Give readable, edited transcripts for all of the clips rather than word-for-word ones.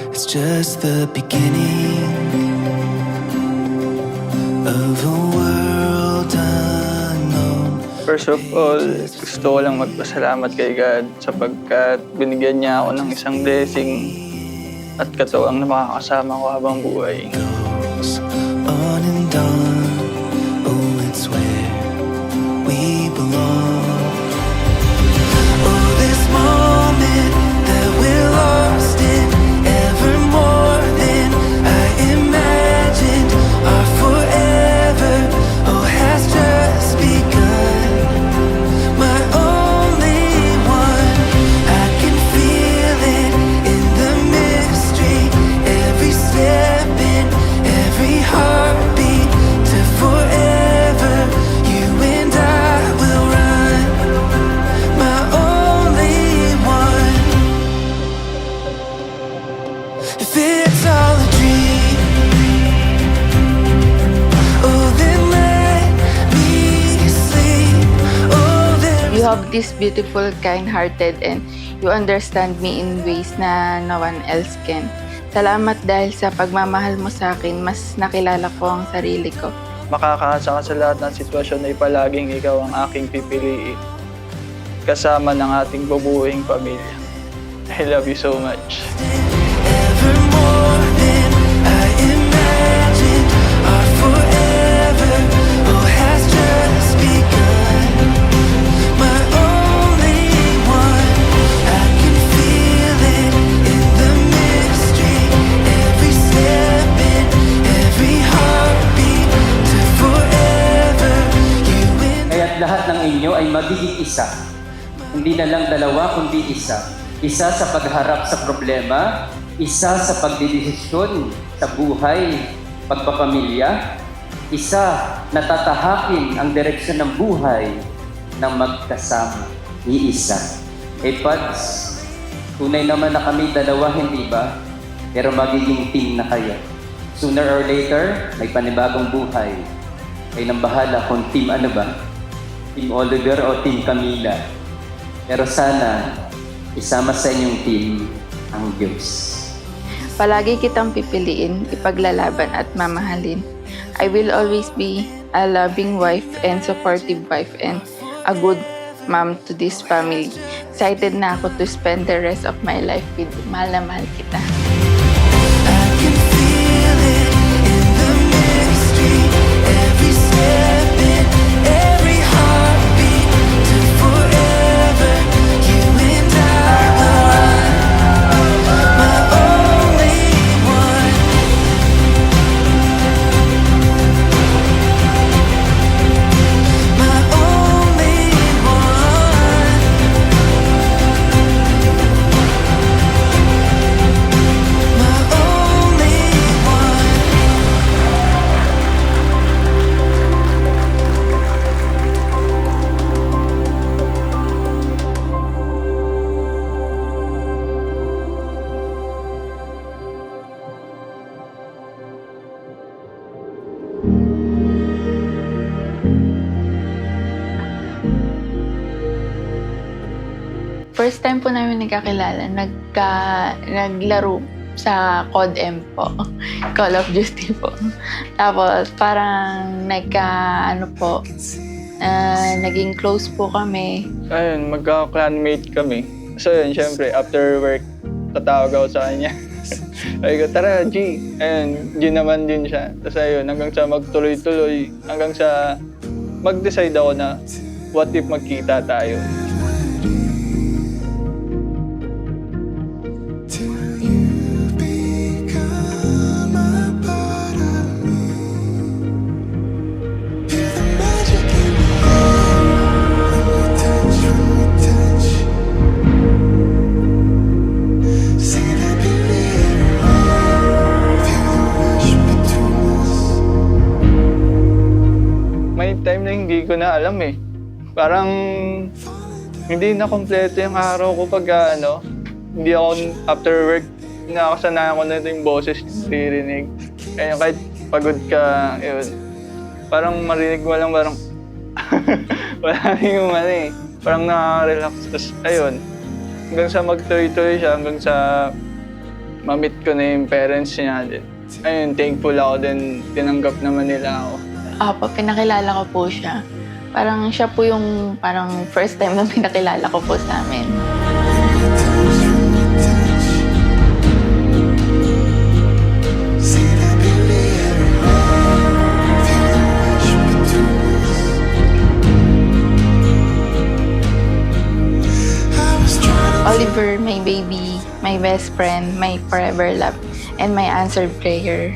It's just the beginning of a world unknown. First of all, gusto ko lang magpasalamat kay God sapagkat binigyan niya ako ng isang blessing at katuwang na makakasama ko habang buhay. Goes on and on. Oh, it's where we belong. Oh, this moment that we're lost in, ever more than I imagined. Our forever, oh, has just begun. My only one, I can feel it in the mystery. Every step in, every heartbeat to forever. You and I will run. My only one. If it's all a dream, oh then let me sleep. Oh there You have this beautiful, kind-hearted, and you understand me in ways na no one else can. Salamat dahil sa pagmamahal mo sa akin, mas nakilala ko ang sarili ko. Makakaasa ka sa lahat ng sitwasyon ay palaging ikaw ang aking pipiliin. Kasama ng ating bubuing pamilya. I love you so much. ever more than I imagined. Our forever, oh, has just begun. My only one, I can feel it in the mystery. Every step in, every heartbeat to forever. You and Kaya't lahat ng inyo ay magiging isa. Hindi na lang dalawa, kundi isa. Isa sa pagharap sa problema, isa sa pagdidesisyon sa buhay, pagpapamilya, isa na tatahakin ang direksyon ng buhay ng magkasama, iisa. Pads, tunay naman na kami dalawa, hindi ba? Pero magiging team na kayo. Sooner or later, may panibagong buhay. Kayo nang bahala kung team ano ba? Team Oliver o Team Camila. Pero sana, isama sa inyong team ang Diyos. Palagi kitang pipiliin, ipaglalaban at mamahalin. I will always be a loving wife and supportive wife and a good mom to this family. Excited na ako to spend the rest of my life with you. Mahal na mahal kita. I can feel it in the mystery. Every step in, every heartbeat to forever. You and I will run. My only one. My only one. My only one. First time po namin nagkakilala, naglaro sa COD M po. Call of Duty po. Tapos parang naging close po kami. Ayun, magka-clanmate kami. So yun, syempre, after work, tatawag ako sa kanya. Ay ko, tara, G. Ayun, G naman din siya. Tapos ayun, hanggang sa magtuloy-tuloy, hanggang sa mag-decide ako na what if magkita tayo. Till you become a part of me. Feel the magic in the air when we touch. See the beauty everywhere. Feel the rush between us. May time na hindi ko na alam eh. Parang hindi na kompleto yung araw ko pag hindi ako after work, nakakasanayan ko na ito yung boses naririnig. Kaya kahit pagod ka, yun, parang marinig mo lang parang wala rin yung parang nakaka-relax. Tapos ayun, hanggang sa magtuloy-tuloy siya, hanggang sa ma-meet ko na yung parents niya din. Ayun, thankful ako din, tinanggap naman nila ako. Apo, pinakilala ko po siya. Parang siya po yung parang first time na pinakilala ko po sa amin. See the beauty in her heart. Feel the rush between us. I was trying to Oliver, my baby, my best friend, my forever love, and my answered prayer.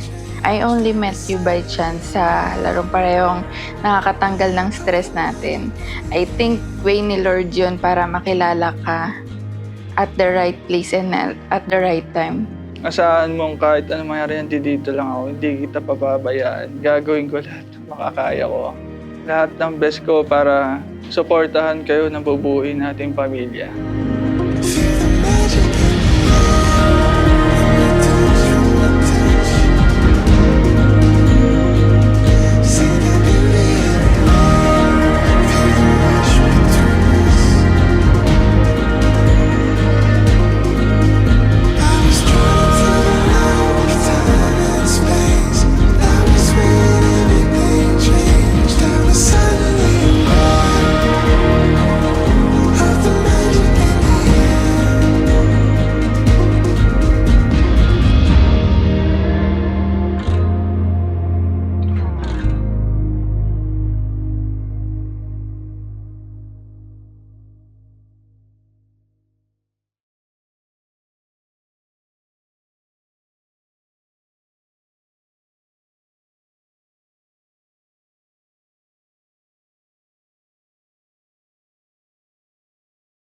I only met you by chance sa larong parehong nakakatanggal ng stress natin. I think way ni Lord yun para makilala ka at the right place and at the right time. Asahan mong kahit ano mangyari, dito lang ako. Hindi kita papabayaan. Gagawin ko lahat ng makakaya ko. Lahat ng best ko para suportahan kayo na bubuuin nating pamilya.